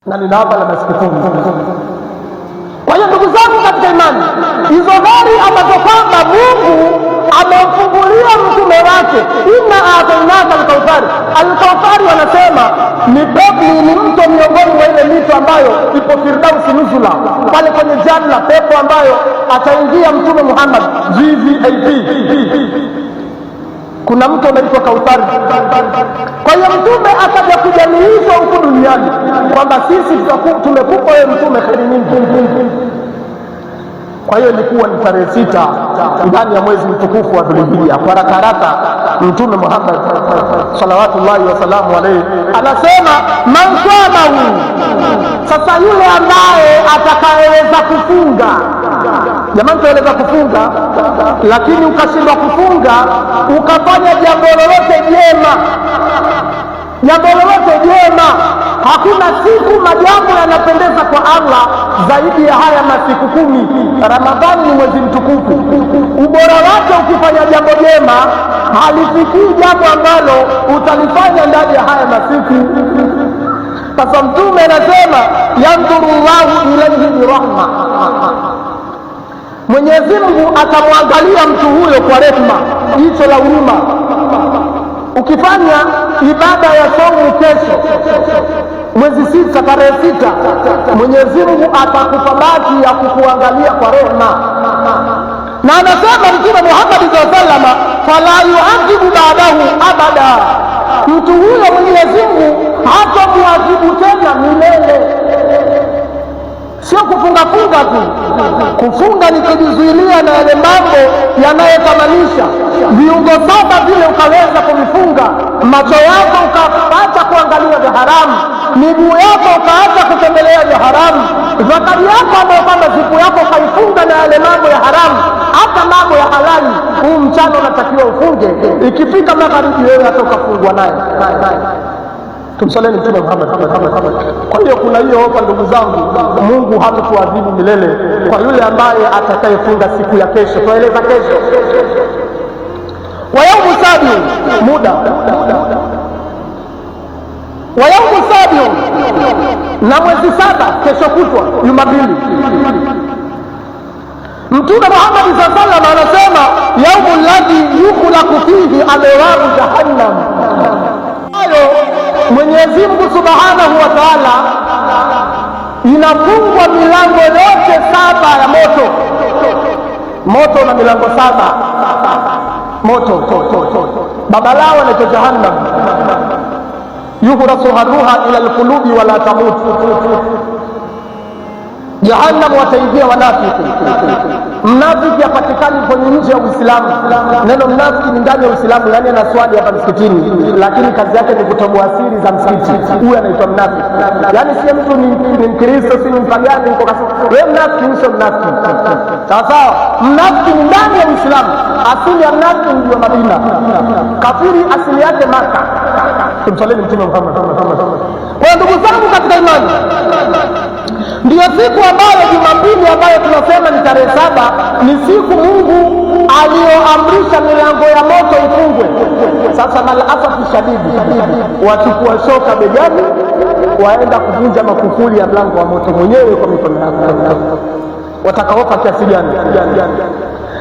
na ninawapa na siku 10. Kwa hiyo ndugu zangu katika imani, hizo gari ambazo kwamba Mungu amemfungulia mtume wake, inna atainaka al-Kauthari. Al-Kauthari wanasema ni mto miongoni mwa ile mito ambayo ipo Firdausi nuzula, pale kwenye janna, pepo ambayo ataingia mtume Muhammad VVIP. Kuna mto unaitwa Kauthari. Kwa hiyo mtume akaja kujamiishwa huku duniani kwamba sisi tumekupa wewe mtume kheri nyingi. Kwa hiyo ilikuwa ni tarehe 6 ndani ya mwezi mtukufu wa Dhulhijja. Kwa haraka mtume Muhammad salawatullahi wasalamu alayhi anasema man swamahu, sasa yule ambaye atakayeweza kufunga. Jamani, tueleza kufunga, lakini ukashindwa kufunga ukafanya jambo lolote jema, hakuna siku majambo yanapendeza kwa Allah zaidi ya haya masiku 10. Ramadhani ni mwezi mtukufu, ubora wake ukifanya jambo jema halifikii jambo ambalo utalifanya ndani ya haya masiku. Sasa mtume anasema yandurullahu ilayhi birahma, Mwenyezi Mungu atamwangalia mtu huyo kwa rehema, jicho la huruma. Ukifanya ibada ya saumu kesho mwezi 6 tarehe 6, Mwenyezi Mungu atakupa bahati ya kukuangalia kwa rehema. Na anasema Mtume Muhammad sallallahu alaihi wasallam, fala yu'adhibu ba'dahu abada, mtu huyo Mwenyezi Mungu hatamwadhibu tena milele. Sio kufunga tu. Kufunga ni kujizuilia na yale mambo yanayotamanisha. Viungo 7 vile ukaweza kuvifunga, macho yako ukaacha kuangalia vya haramu, miguu yako ukaacha kutembelea vya haramu, zakari yako ambayo kwamba siku yako ukaifunga na yale mambo ya haramu, hata mambo ya halali. Huu mchana unatakiwa ufunge, ikifika magharibi wewe atoka fungwa naye. Tumsaleni Mtume Muhammad. Kwa hiyo kuna hiyo ofa ndugu zangu, Mungu hatatuadhibu milele kwa yule ambaye atakayefunga siku ya kesho. Tueleza kesho, wa yaumu sabiu, muda wa yaumu sabiu, na mwezi 7, kesho kutwa Jumapili. Mtume Muhammad sallallahu alaihi wasallam anasema yaumu alladhi yukhlaqu fihi abwabu jahannam, Mwenyezi Mungu Subhanahu wa Ta'ala inafungwa milango yote 7 ya moto. Moto na milango 7. Moto baba lao anaitwa Jahannam, yuhrasu haruha ila alqulubi wala tamut. Jahannam wataingia wanafiki. Mnafiki hapatikani kwenye nje ya Uislamu. Neno mnafiki ni ndani ya Uislamu, yani anaswali hapa msikitini, lakini kazi yake ni kutoboa siri za msikiti. Huyu anaitwa mnafiki. Yani si mtu ni Mkristo, si mpagani huko kasi. Wewe mnafiki sio mnafiki. Sawa? Mnafiki ni ndani ya Uislamu. Asili ya mnafiki ni wa Madina. Kafiri asili yake Maka. Tumsaleni Mtume Muhammad. Kwa ndugu zangu katika imani, ndiyo siku ambayo Jumapili ambayo tunasema ni tarehe 7, ni siku Mungu aliyoamrisha milango ya moto ifungwe. Sasa malasafi shadidi, wachukua shoka begani, waenda kuvunja makufuli ya mlango wa moto mwenyewe kwa mikono yao. Watakaofa kiasi gani?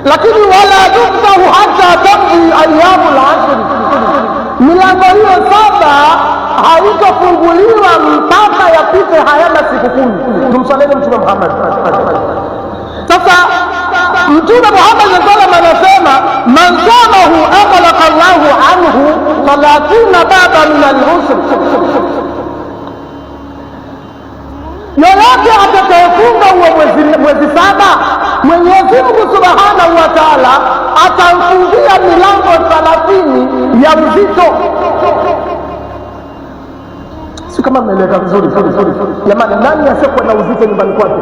Lakini wala yuftahu hata tamdi ayyamul ashr, milango hiyo 7 haitofunguliwa mpaka yapite haya masiku 10. Tumsaleni Mtume Muhammad. Sasa Mtume Muhammad sallallahu alaihi wasallam anasema man samahu aghlaqa Allahu anhu 30 baba min al-usr, yoyote atakayefunga huo mwezi 7, Mwenyezi Mungu Subhanahu wa Ta'ala atamfungia milango 30 ya uzito. Si kama mnaeleka vizuri. Jamani, nani asiyekuwa na uzito nyumbani kwake?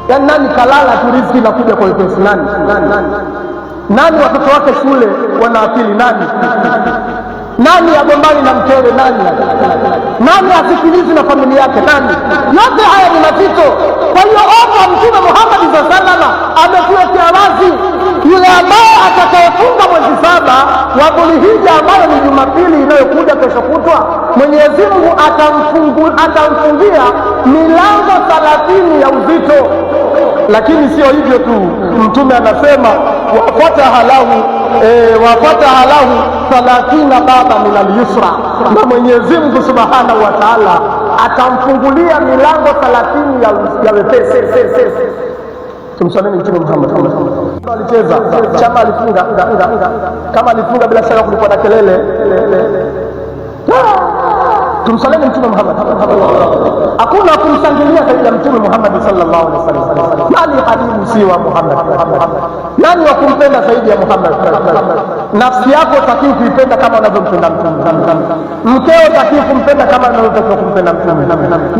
Yaani nani kalala tu riziki inakuja kwa wepesi? Nani watoto wake shule wana akili? Nani agombani na mkewe? Nani asikilizi na familia yake? Yote haya ni mazito. Kwa hiyo ofa Mtume Muhammad sallallahu alaihi wasallam ametuwekea wazi, yule ambaye atakayefunga mwezi 17 wa Dhulhijja ambayo ni Jumapili inayokuja kesho kutwa, Mwenyezi Mungu atamfungia milango 30 ya uzito. Lakini sio hivyo tu, Mtume anasema wafataha lahu 30 baba min al-yusra, na Mwenyezi Mungu Subhanahu wa Ta'ala atamfungulia milango 30 ya wepesi. Tumsalini Mtume Muhammad. Alicheza chama, alifunga kama alifunga, bila shaka kulikuwa na kelele. Tumsalini Mtume Muhammad. Hakuna kumshangilia zaidi ya Mtume Muhammad sallallahu alaihi wasallam. Nani habibu si wa Muhammad? Nani wa kumpenda zaidi ya Muhammad? Nafsi yako utakiwa kuipenda kama unavyompenda Mtume. Mkeo utakiwa kumpenda kama unavyotakiwa kumpenda Mtume.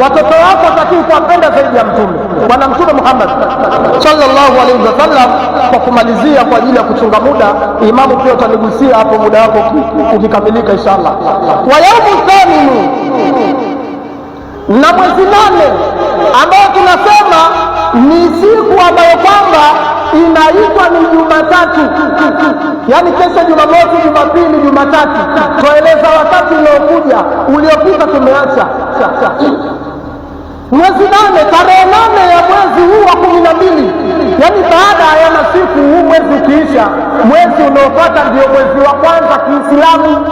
Watoto wako utakiwa kuwapenda zaidi ya Mtume. Bwana Mtume Muhammad sallallahu alaihi wasallam. Kwa kumalizia, kwa ajili ya kuchunga muda, imamu pia utanigusia hapo muda wako ukikamilika inshallah. Wa yaumu thaminu, na mwezi 8 ambao tunasema ni siku ambayo kwamba inaitwa ni Jumatatu, yaani kesho Jumamosi, Jumapili, Jumatatu. Tueleza wakati uliopita tumeacha mwezi 8, tarehe 8 ya mwezi huu wa 12, yaani baada ya masiku, huu mwezi ukiisha, mwezi unaofuata ndio mwezi wa kwanza Kiislamu.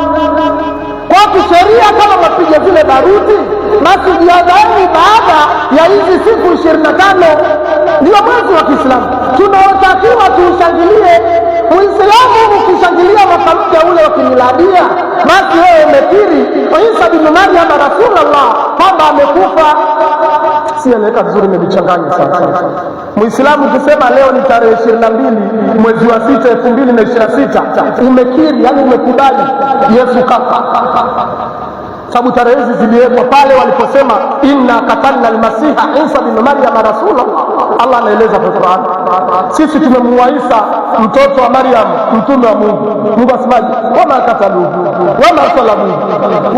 Kwa kisheria, kama mapiga vile baruti, basi jiandaeni baada ya hizi siku 25 ndio mwezi wa Kiislamu tunaotakiwa tuushangilie. Muislamu ukishangilia mwaka mpya ule wa kimiladia, basi wewe umekiri Isa bin Maryam Rasulullah kwamba amekufa. Sieleweka vizuri, imejichanganya sasa. Muislamu ukisema leo ni tarehe 22 mwezi wa 6 2026, umekiri, yani umekubali Yesu kafa. Sababu tarehe hizi ziliwekwa pale waliposema inna katalna almasiha Isa bin Maryam Rasulullah. Allah anaeleza kwa Qur'an, sisi tumemuua Isa mtoto wa Maryam mtume wa Mungu. Mungu asemaje? Wama kataluhu wama salabuhu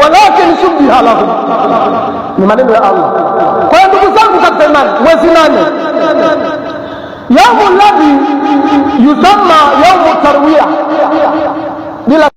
walakin shubbiha lahum. Ni maneno ya Allah. Kwa hiyo ndugu zangu katika imani, mwezi 8 yaumu alladhi yusamma yaumu tarwiya, bila